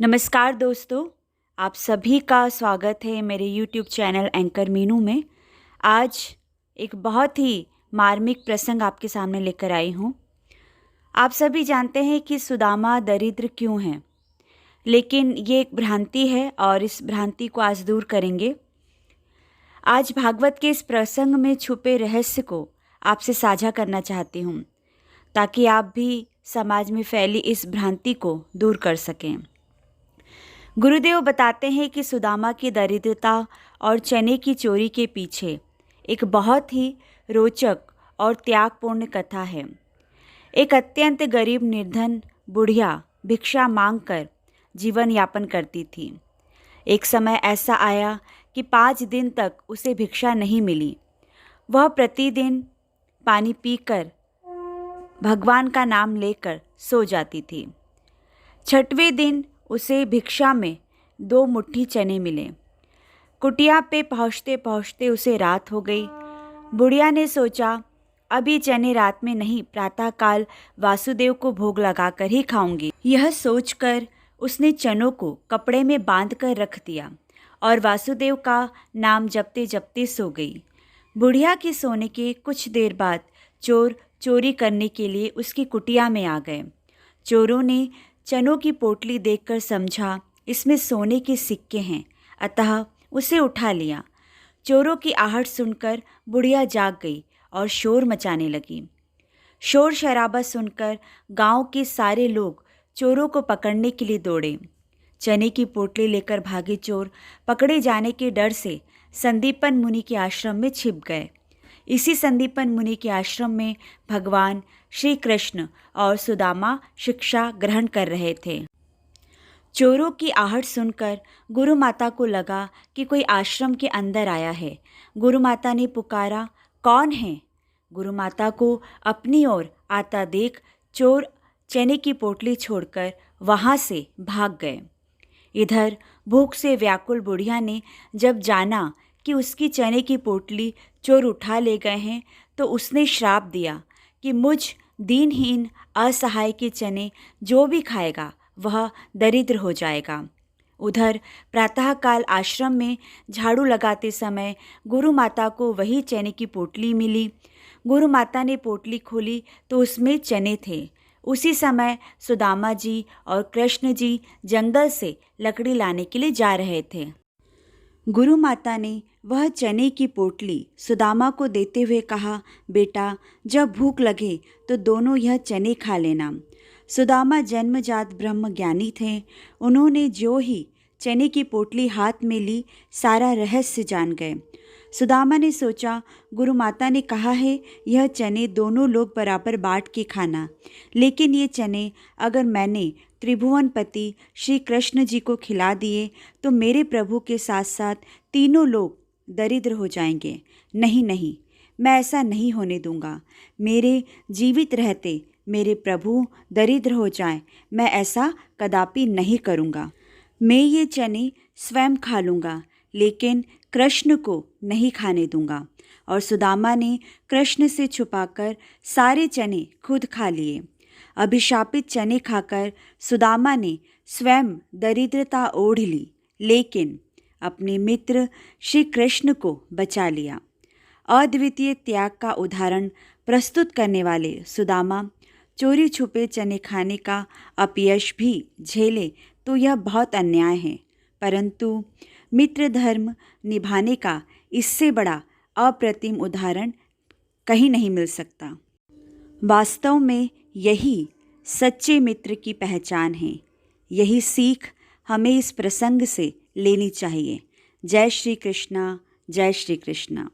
नमस्कार दोस्तों, आप सभी का स्वागत है मेरे YouTube चैनल एंकर मीनू में। आज एक बहुत ही मार्मिक प्रसंग आपके सामने लेकर आई हूँ। आप सभी जानते हैं कि सुदामा दरिद्र क्यों हैं, लेकिन ये एक भ्रांति है और इस भ्रांति को आज दूर करेंगे। आज भागवत के इस प्रसंग में छुपे रहस्य को आपसे साझा करना चाहती हूँ, ताकि आप भी समाज में फैली इस भ्रांति को दूर कर सकें। गुरुदेव बताते हैं कि सुदामा की दरिद्रता और चने की चोरी के पीछे एक बहुत ही रोचक और त्यागपूर्ण कथा है। एक अत्यंत गरीब निर्धन बुढ़िया भिक्षा मांगकर जीवन यापन करती थी। एक समय ऐसा आया कि 5 दिन तक उसे भिक्षा नहीं मिली। वह प्रतिदिन पानी पीकर भगवान का नाम लेकर सो जाती थी। 6वें दिन उसे भिक्षा में 2 मुट्ठी चने मिले। कुटिया पे पहुँचते पहुँचते उसे रात हो गई। बुढ़िया ने सोचा, अभी चने रात में नहीं, प्रातःकाल वासुदेव को भोग लगाकर ही खाऊंगी। यह सोचकर उसने चनों को कपड़े में बांधकर रख दिया और वासुदेव का नाम जपते जपते सो गई। बुढ़िया के सोने के कुछ देर बाद चोर चोरी करने के लिए उसकी कुटिया में आ गए। चोरों ने चनों की पोटली देखकर समझा इसमें सोने के सिक्के हैं, अतः उसे उठा लिया। चोरों की आहट सुनकर बुढ़िया जाग गई और शोर मचाने लगी। शोर शराबा सुनकर गांव के सारे लोग चोरों को पकड़ने के लिए दौड़े। चने की पोटली लेकर भागे चोर पकड़े जाने के डर से संदीपन मुनि के आश्रम में छिप गए। इसी संदीपन मुनि के आश्रम में भगवान श्री कृष्ण और सुदामा शिक्षा ग्रहण कर रहे थे। चोरों की आहट सुनकर गुरु माता को लगा कि कोई आश्रम के अंदर आया है। गुरु माता ने पुकारा, कौन है? गुरु माता को अपनी ओर आता देख चोर चने की पोटली छोड़कर वहाँ से भाग गए। इधर भूख से व्याकुल बुढ़िया ने जब जाना कि उसकी चने की पोटली चोर उठा ले गए हैं, तो उसने श्राप दिया कि मुझ दीनहीन असहाय के चने जो भी खाएगा वह दरिद्र हो जाएगा। उधर प्रातःकाल आश्रम में झाड़ू लगाते समय गुरु माता को वही चने की पोटली मिली। गुरु माता ने पोटली खोली तो उसमें चने थे। उसी समय सुदामा जी और कृष्ण जी जंगल से लकड़ी लाने के लिए जा रहे थे। गुरु माता ने वह चने की पोटली सुदामा को देते हुए कहा, बेटा, जब भूख लगे तो दोनों यह चने खा लेना। सुदामा जन्मजात ब्रह्म ज्ञानी थे। उन्होंने जो ही चने की पोटली हाथ में ली, सारा रहस्य जान गए। सुदामा ने सोचा, गुरु माता ने कहा है यह चने दोनों लोग बराबर बांट के खाना, लेकिन ये चने अगर मैंने त्रिभुवनपति श्री कृष्ण जी को खिला दिए तो मेरे प्रभु के साथ साथ तीनों लोग दरिद्र हो जाएंगे। नहीं नहीं, मैं ऐसा नहीं होने दूंगा। मेरे जीवित रहते मेरे प्रभु दरिद्र हो जाएं, मैं ऐसा कदापि नहीं करूंगा। मैं ये चने स्वयं खा लूँगा, लेकिन कृष्ण को नहीं खाने दूंगा। और सुदामा ने कृष्ण से छुपाकर सारे चने खुद खा लिए। अभिशापित चने खाकर सुदामा ने स्वयं दरिद्रता ओढ़ ली, लेकिन अपने मित्र श्री कृष्ण को बचा लिया। अद्वितीय त्याग का उदाहरण प्रस्तुत करने वाले सुदामा चोरी छुपे चने खाने का अपयश भी झेले तो यह बहुत अन्याय है, परंतु मित्र धर्म निभाने का इससे बड़ा अप्रतिम उदाहरण कहीं नहीं मिल सकता। वास्तव में यही सच्चे मित्र की पहचान है। यही सीख हमें इस प्रसंग से लेनी चाहिए। जय श्री कृष्णा, जय श्री कृष्णा।